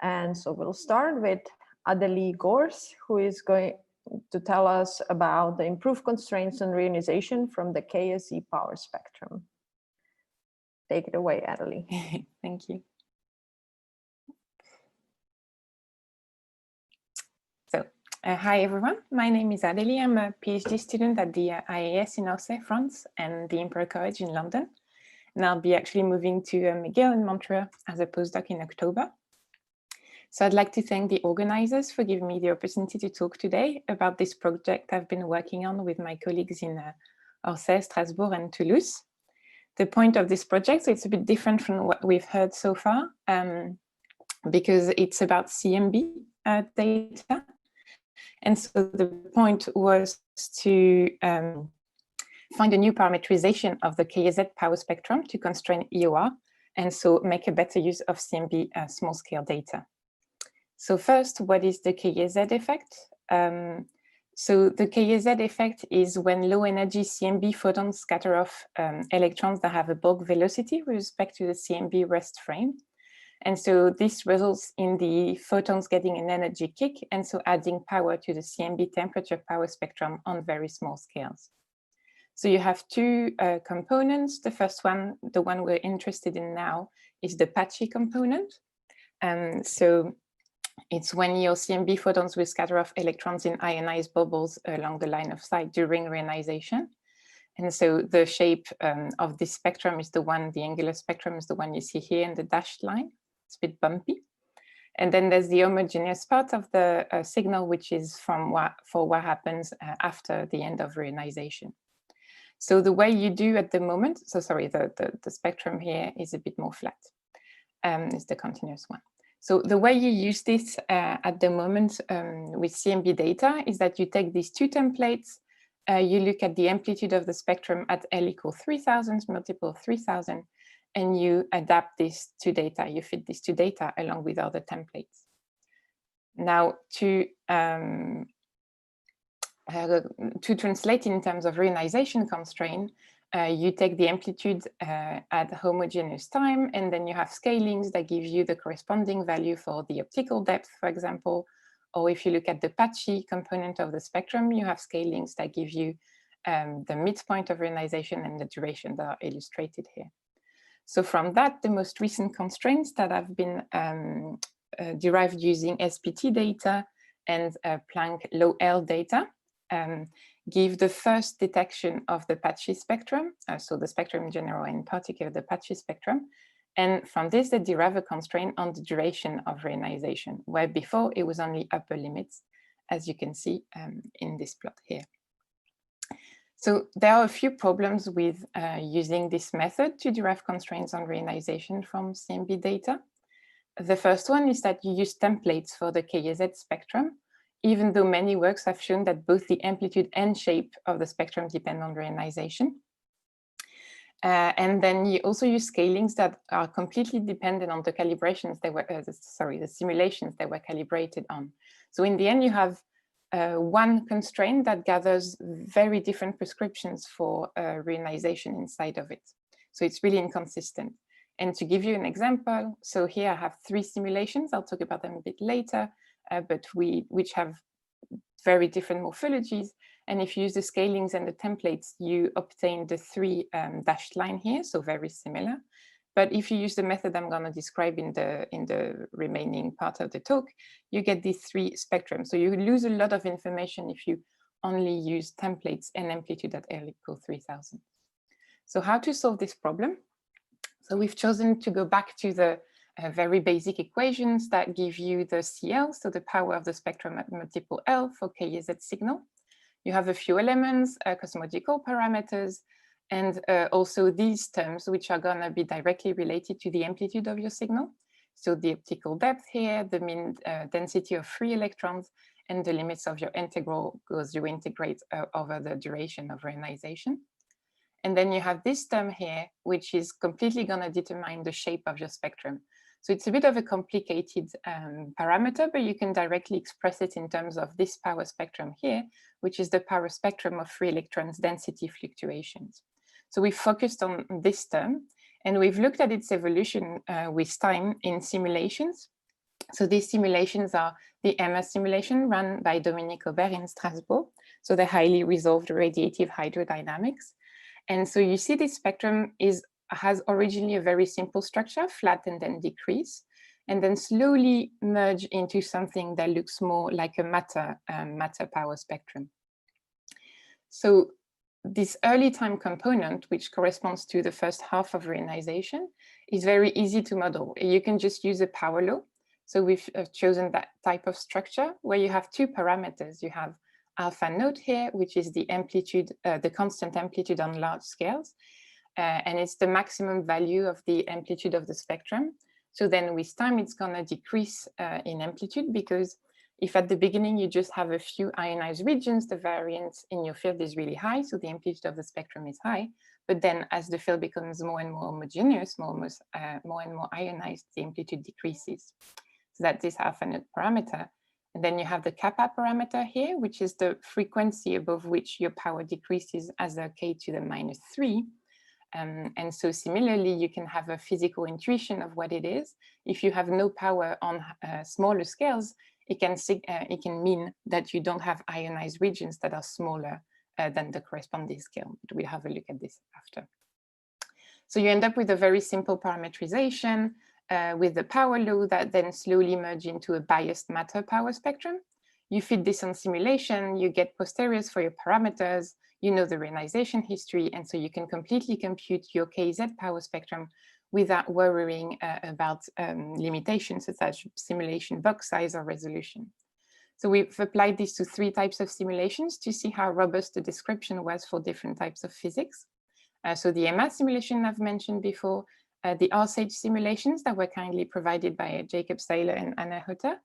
And so we'll start with Adelie Gorce, who is going to tell us about the improved constraints on reionization from the KSE power spectrum. Take it away, Adelie. Thank you. So, hi everyone, my name is Adelie. I'm a PhD student at the IAS in Orsay, France, and the Imperial College in London. And I'll be actually moving to McGill in Montreal as a postdoc in October. So I'd like to thank the organizers for giving me the opportunity to talk today about this project I've been working on with my colleagues in Orsay, Strasbourg, and Toulouse. The point of this project, so it's a bit different from what we've heard so far, because it's about CMB data. And so the point was to find a new parameterization of the KZ power spectrum to constrain EOR, and so make a better use of CMB small-scale data. So first, what is the KZ effect? So the KZ effect is when low-energy CMB photons scatter off electrons that have a bulk velocity with respect to the CMB rest frame. And so this results in the photons getting an energy kick, and so adding power to the CMB temperature power spectrum on very small scales. So you have two components. The first one, the one we're interested in now, is the patchy component. So it's when your CMB photons will scatter off electrons in ionized bubbles along the line of sight during reionization. And so the shape of this spectrum is the one, the angular spectrum is the one you see here in the dashed line. It's a bit bumpy. And then there's the homogeneous part of the signal, which is for what happens after the end of reionization. So the way you do at the moment, so sorry, the spectrum here is a bit more flat, is the continuous one. So the way you use this at the moment with CMB data is that you take these two templates, you look at the amplitude of the spectrum at L equal 3000, multiple 3000, and you adapt this to data, you fit this to data along with other templates. Now to translate in terms of reionization constraint, you take the amplitude at homogeneous time, and then you have scalings that give you the corresponding value for the optical depth, for example. Or if you look at the patchy component of the spectrum, you have scalings that give you the midpoint of reionization and the duration that are illustrated here. So from that, the most recent constraints that have been derived using SPT data and Planck low L data give the first detection of the patchy spectrum, so the spectrum in general, in particular the patchy spectrum. And from this, they derive a constraint on the duration of reionization, where before it was only upper limits, as you can see in this plot here. So there are a few problems with using this method to derive constraints on reionization from CMB data. The first one is that you use templates for the KZ spectrum, even though many works have shown that both the amplitude and shape of the spectrum depend on reionization. And then you also use scalings that are completely dependent on the calibrations that were, the simulations that were calibrated on. So in the end, you have one constraint that gathers very different prescriptions for reionization inside of it. So it's really inconsistent. And to give you an example, so here I have 3 simulations. I'll talk about them a bit later, but which have very different morphologies. And if you use the scalings and the templates, you obtain the 3 dashed line here, so very similar. But if you use the method I'm going to describe in the remaining part of the talk, you get these 3 spectrums. So you lose a lot of information if you only use templates and amplitude at L equal 3000. So how to solve this problem? So we've chosen to go back to the very basic equations that give you the CL, so the power of the spectrum at multiple L for KZ signal. You have a few elements, cosmological parameters, and also these terms, which are going to be directly related to the amplitude of your signal. So the optical depth here, the mean density of free electrons, and the limits of your integral as you integrate over the duration of reionization. And then you have this term here, which is completely going to determine the shape of your spectrum. So it's a bit of a complicated parameter, but you can directly express it in terms of this power spectrum here, which is the power spectrum of free electrons density fluctuations. So we focused on this term, and we've looked at its evolution with time in simulations. So these simulations are the MS simulation run by Dominique Aubert in Strasbourg. So the highly resolved radiative hydrodynamics. And so you see this spectrum has originally a very simple structure, flat and then decrease, and then slowly merge into something that looks more like a matter power spectrum. So this early time component, which corresponds to the first half of reionization, is very easy to model. You can just use a power law. So we've chosen that type of structure where you have two parameters. You have alpha naught here, which is the amplitude, the constant amplitude on large scales. And it's the maximum value of the amplitude of the spectrum. So then with time, it's going to decrease in amplitude, because if at the beginning you just have a few ionized regions, the variance in your field is really high, so the amplitude of the spectrum is high. But then as the field becomes more and more homogeneous, more and more ionized, the amplitude decreases. So that's this alpha naught parameter. And then you have the kappa parameter here, which is the frequency above which your power decreases as a k to the -3. And so similarly, you can have a physical intuition of what it is. If you have no power on smaller scales, it can mean that you don't have ionized regions that are smaller than the corresponding scale. But we'll have a look at this after. So you end up with a very simple parameterization with the power law that then slowly merge into a biased matter power spectrum. You feed this on simulation, you get posteriors for your parameters, you know the reionization history, and so you can completely compute your KZ power spectrum without worrying about limitations such as simulation box size or resolution. So we've applied this to 3 types of simulations to see how robust the description was for different types of physics. So the EMA simulation I've mentioned before, the RSAGE simulations that were kindly provided by Jacob Seiler and Anna Hutter.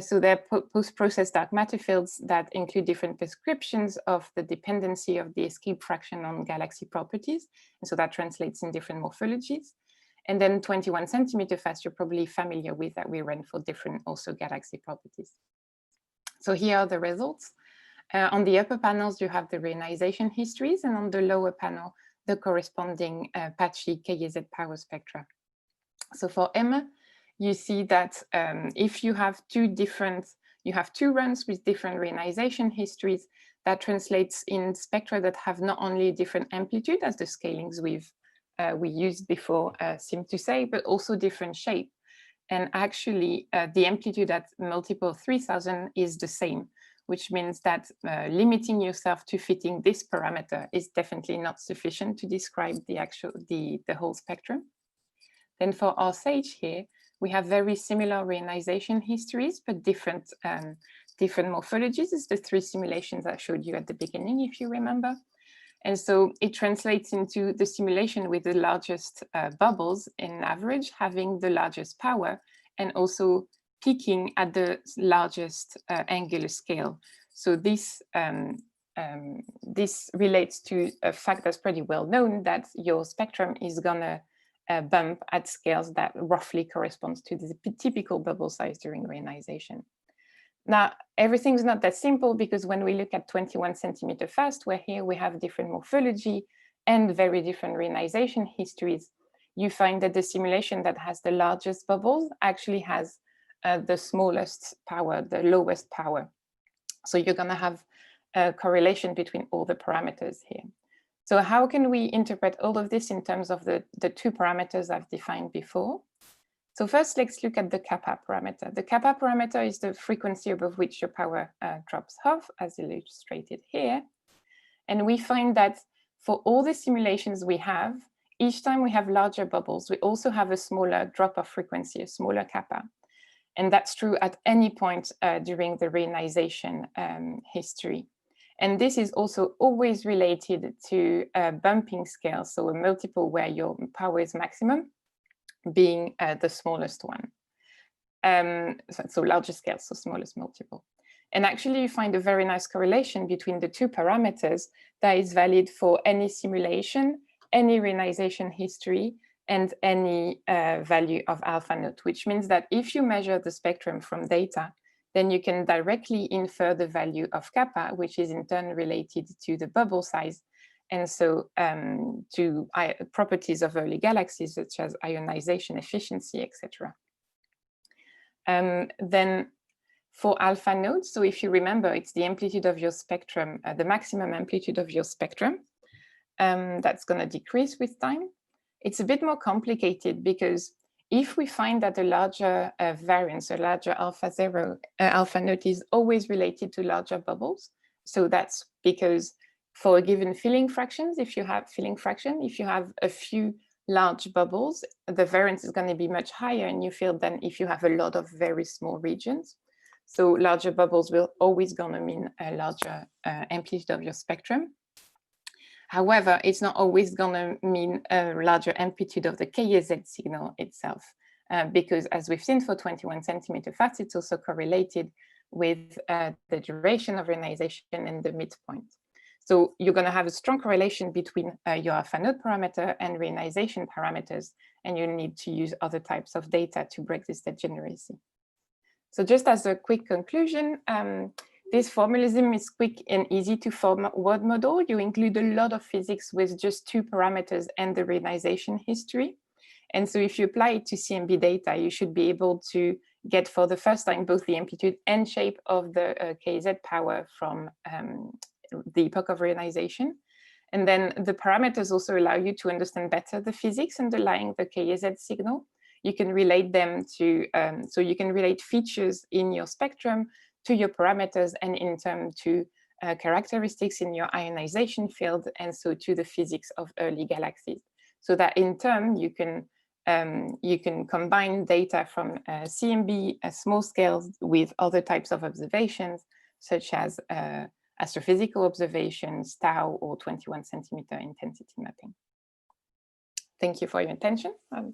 So they're post-processed dark matter fields that include different descriptions of the dependency of the escape fraction on galaxy properties. And so that translates in different morphologies. And then 21 centimeter fast, you're probably familiar with, that we ran for different also galaxy properties. So here are the results. On the upper panels, you have the reionization histories, and on the lower panel, the corresponding patchy KZ power spectra. So for EMA, you see that if you have two runs with different reionization histories, that translates in spectra that have not only different amplitude, as the scalings we used before seem to say, but also different shape. And actually, the amplitude at multiple 3000 is the same, which means that limiting yourself to fitting this parameter is definitely not sufficient to describe the whole spectrum. Then for our SAGE here, we have very similar reionization histories, but different morphologies. It's the 3 simulations I showed you at the beginning, if you remember. And so it translates into the simulation with the largest bubbles in average, having the largest power, and also peaking at the largest angular scale. So this relates to a fact that's pretty well known, that your spectrum is gonna bump at scales that roughly corresponds to the typical bubble size during reionization. Now, everything's not that simple, because when we look at 21 centimeter fast, where here we have different morphology and very different reionization histories, you find that the simulation that has the largest bubbles actually has the smallest power, the lowest power. So you're going to have a correlation between all the parameters here. So how can we interpret all of this in terms of the 2 parameters I've defined before? So first, let's look at the kappa parameter. The kappa parameter is the frequency above which your power drops off, as illustrated here. And we find that for all the simulations we have, each time we have larger bubbles, we also have a smaller drop of frequency, a smaller kappa. And that's true at any point during the reionization history. And this is also always related to a bumping scale, so a multiple where your power is maximum, being the smallest one. So largest scale, so smallest multiple. And actually you find a very nice correlation between the 2 parameters that is valid for any simulation, any reionization history, and any value of alpha naught, which means that if you measure the spectrum from data, then you can directly infer the value of kappa, which is in turn related to the bubble size, and so to properties of early galaxies, such as ionization efficiency, etc. Then for alpha nodes, so if you remember, it's the amplitude of your spectrum, the maximum amplitude of your spectrum, that's going to decrease with time. It's a bit more complicated because if we find that a larger variance, a larger alpha node is always related to larger bubbles. So that's because for a given filling fractions, if you have a few large bubbles, the variance is going to be much higher in your field than if you have a lot of very small regions. So larger bubbles will always going to mean a larger amplitude of your spectrum. However, it's not always going to mean a larger amplitude of the KZ signal itself, because as we've seen for 21 centimeter fast, it's also correlated with the duration of reionization and the midpoint. So you're going to have a strong correlation between your alpha node parameter and reionization parameters, and you need to use other types of data to break this degeneracy. So just as a quick conclusion, this formalism is quick and easy to form a word model. You include a lot of physics with just 2 parameters and the reionization history. And so if you apply it to CMB data, you should be able to get for the first time both the amplitude and shape of the KZ power from the epoch of reionization. And then the parameters also allow you to understand better the physics underlying the KZ signal. You can relate them to, so you can relate features in your spectrum to your parameters and in turn to characteristics in your ionization field, and so to the physics of early galaxies. So that in turn you can combine data from CMB small scales with other types of observations, such as astrophysical observations, tau, or 21 centimeter intensity mapping. Thank you for your attention.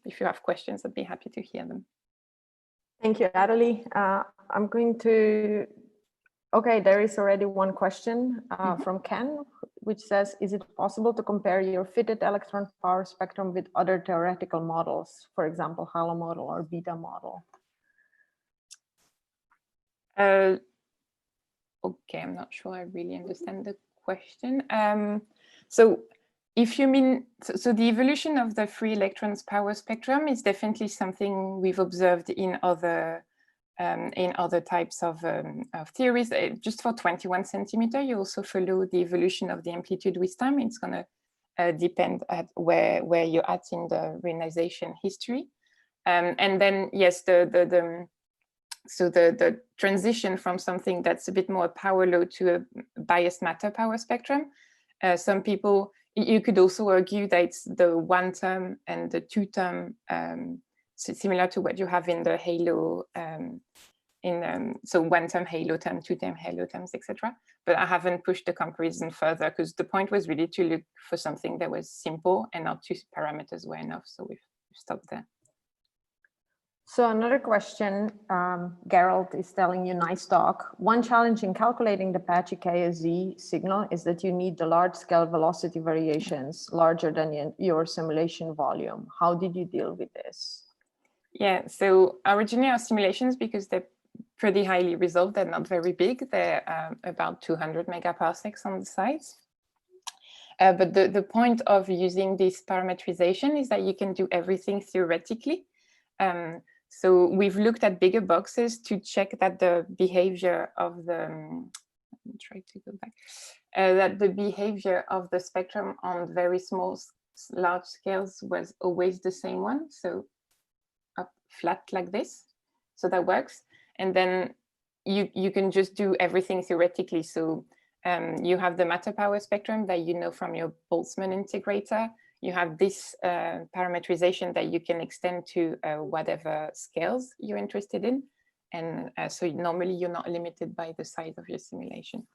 If you have questions, I'd be happy to hear them. Thank you, Adelie. I'm going to, okay, there is already one question from Ken, which says, is it possible to compare your fitted electron power spectrum with other theoretical models, for example, halo model or beta model? Okay, I'm not sure I really understand the question. So if you mean, so the evolution of the free electrons power spectrum is definitely something we've observed in other types of theories. Just for 21 centimeter, you also follow the evolution of the amplitude with time. It's going to depend at where you're at in the reionization history. And then, yes, the transition from something that's a bit more power low to a biased matter power spectrum. Some people, you could also argue that it's the one term and the two term, similar to what you have in the halo, so one term halo term, two term halo terms, etc. But I haven't pushed the comparison further because the point was really to look for something that was simple and not 2 parameters were enough. So we've stopped there. So another question, Gerald is telling you, nice talk. One challenge in calculating the patchy KSZ signal is that you need the large scale velocity variations larger than your simulation volume. How did you deal with this? Yeah, so originally our simulations, because they're pretty highly resolved, they're not very big. They're about 200 megaparsecs on the sides. But the point of using this parameterization is that you can do everything theoretically. So we've looked at bigger boxes to check that the behavior of the, let me try to go back, that the behavior of the spectrum on very small, large scales was always the same one. So up flat like this. So that works. And then you can just do everything theoretically. So you have the matter power spectrum that you know from your Boltzmann integrator. You have this parameterization that you can extend to whatever scales you're interested in. And so normally you're not limited by the size of your simulation.